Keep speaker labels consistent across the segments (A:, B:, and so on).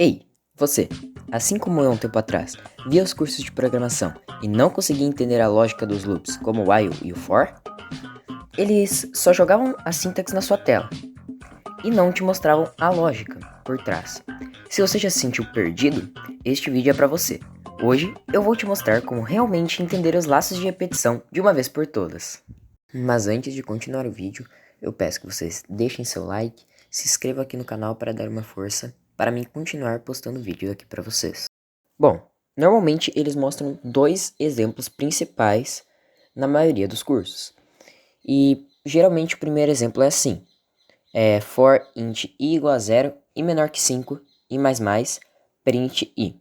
A: Ei, você, assim como eu um tempo atrás, via os cursos de programação e não conseguia entender a lógica dos loops como o while e o for? Eles só jogavam a sintaxe na sua tela e não te mostravam a lógica por trás. Se você já se sentiu perdido, este vídeo é para você. Hoje eu vou te mostrar como realmente entender os laços de repetição de uma vez por todas. Mas antes de continuar o vídeo, eu peço que vocês deixem seu like, se inscrevam aqui no canal para dar uma força para mim continuar postando vídeo aqui para vocês. Bom, normalmente eles mostram dois exemplos principais na maioria dos cursos. E geralmente o primeiro exemplo é assim: for int i igual a 0 e menor que 5 e mais print i.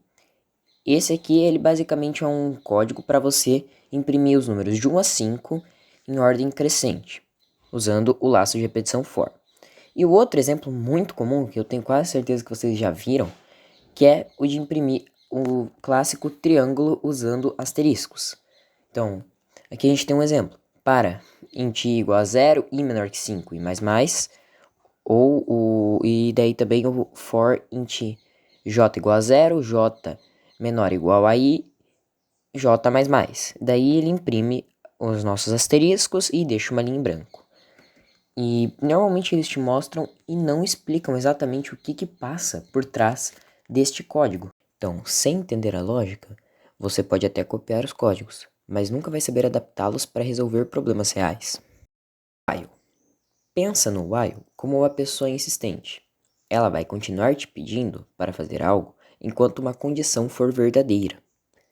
A: Esse aqui ele basicamente é um código para você imprimir os números de 1 a 5 em ordem crescente, usando o laço de repetição for. E o outro exemplo muito comum, que eu tenho quase certeza que vocês já viram, que é o de imprimir o clássico triângulo usando asteriscos. Então, aqui a gente tem um exemplo. Para int i igual a 0 e menor que 5 e e daí também o for int j igual a 0, j menor ou igual a i, j mais. Daí ele imprime os nossos asteriscos e deixa uma linha em branco. E normalmente eles te mostram e não explicam exatamente o que passa por trás deste código. Então, sem entender a lógica, você pode até copiar os códigos, mas nunca vai saber adaptá-los para resolver problemas reais. While. Pensa no while como uma pessoa insistente. Ela vai continuar te pedindo para fazer algo enquanto uma condição for verdadeira.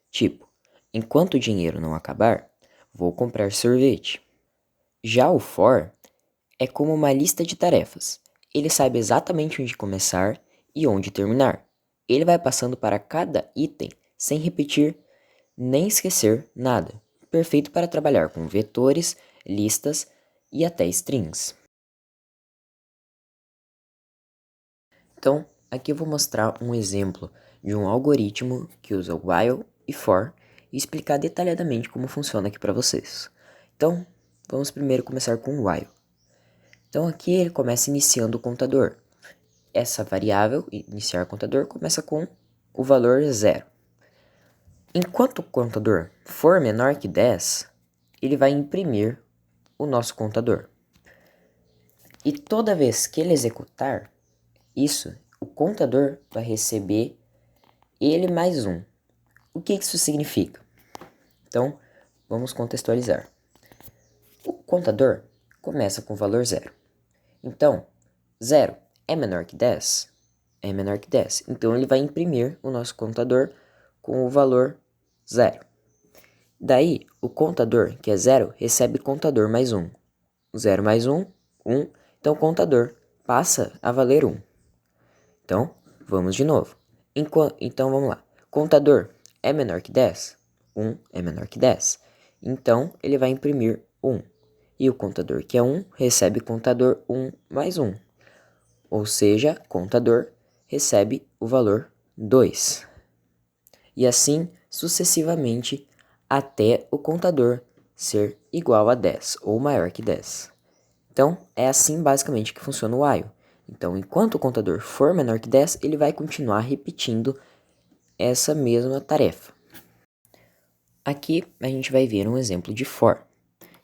A: Tipo, enquanto o dinheiro não acabar, vou comprar sorvete. Já o for é como uma lista de tarefas. Ele sabe exatamente onde começar e onde terminar. Ele vai passando para cada item sem repetir nem esquecer nada. Perfeito para trabalhar com vetores, listas e até strings. Então, aqui eu vou mostrar um exemplo de um algoritmo que usa while e for e explicar detalhadamente como funciona aqui para vocês. Então, vamos primeiro começar com o while. Então aqui ele começa iniciando o contador. Essa variável, iniciar contador, começa com o valor 0. Enquanto o contador for menor que 10, ele vai imprimir o nosso contador. E toda vez que ele executar isso, o contador vai receber ele mais 1. O que isso significa? Então, vamos contextualizar. O contador começa com o valor 0. Então, 0 é menor que 10? É menor que 10. Então, ele vai imprimir o nosso contador com o valor 0. Daí, o contador, que é 0, recebe contador mais 1. 0 mais 1, 1. Então, o contador passa a valer 1. Então, vamos de novo. Então, vamos lá. Contador é menor que 10? 1 é menor que 10. Então, ele vai imprimir 1. E o contador, que é 1, recebe contador 1 mais 1. Ou seja, contador recebe o valor 2. E assim sucessivamente até o contador ser igual a 10 ou maior que 10. Então, é assim basicamente que funciona o while. Então, enquanto o contador for menor que 10, ele vai continuar repetindo essa mesma tarefa. Aqui a gente vai ver um exemplo de for.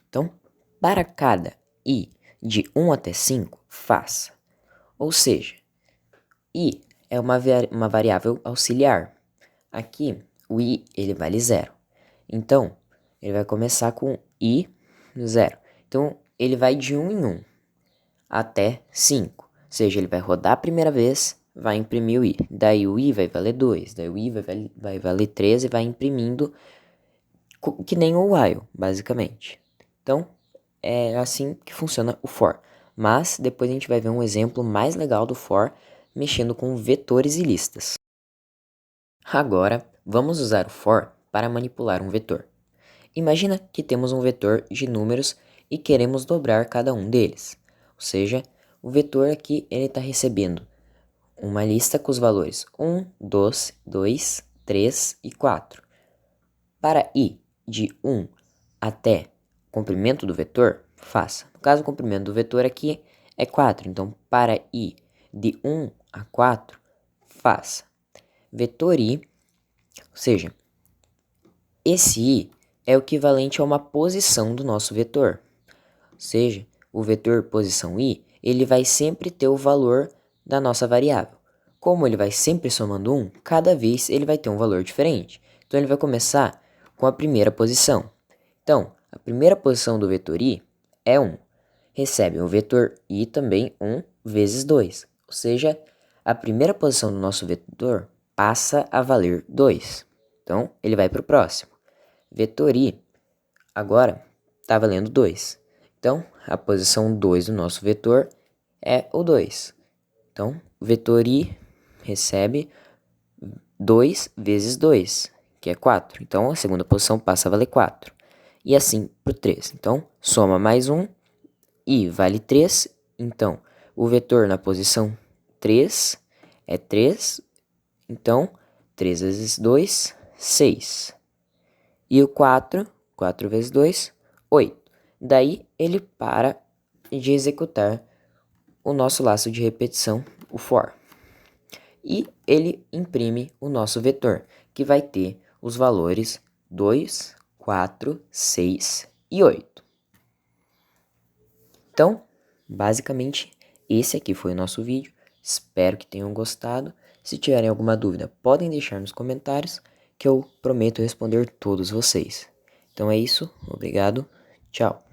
A: Então, para cada i de 1 até 5, faça. Ou seja, i é uma variável auxiliar. Aqui, o i ele vale 0. Então, ele vai começar com i 0. Então, ele vai de 1 em 1 até 5. Ou seja, ele vai rodar a primeira vez, vai imprimir o i. Daí o i vai valer 2, daí o i vai valer 3 e vai imprimindo que nem o while, basicamente. Então, é assim que funciona o for. Mas depois a gente vai ver um exemplo mais legal do for mexendo com vetores e listas. Agora, vamos usar o for para manipular um vetor. Imagina que temos um vetor de números e queremos dobrar cada um deles. Ou seja, o vetor aqui ele está recebendo uma lista com os valores 1, 2, 3 e 4. Para i de 1 até o comprimento do vetor, faça. No caso, o comprimento do vetor aqui é 4. Então, para i de 1 a 4, faça. vetor i, ou seja, esse i é o equivalente a uma posição do nosso vetor. Ou seja, o vetor posição i, ele vai sempre ter o valor da nossa variável. Como ele vai sempre somando 1, cada vez ele vai ter um valor diferente. Então, ele vai começar com a primeira posição. Então, a primeira posição do vetor i é 1. Recebe o vetor i também 1 vezes 2. Ou seja, a primeira posição do nosso vetor passa a valer 2. Então, ele vai para o próximo. Vetor i agora está valendo 2. Então, a posição 2 do nosso vetor é o 2. Então, o vetor i recebe 2 vezes 2, que é 4. Então, a segunda posição passa a valer 4. E assim por 3. Então, soma mais 1, i vale 3. Então, o vetor na posição 3 é 3. Então, 3 vezes 2, 6. E o 4 vezes 2, 8. Daí, ele para de executar o nosso laço de repetição, o for. E ele imprime o nosso vetor, que vai ter os valores 2, 4, 6 e 8. Então, basicamente, esse aqui foi o nosso vídeo. Espero que tenham gostado. Se tiverem alguma dúvida, podem deixar nos comentários, que eu prometo responder todos vocês. Então é isso, obrigado, tchau.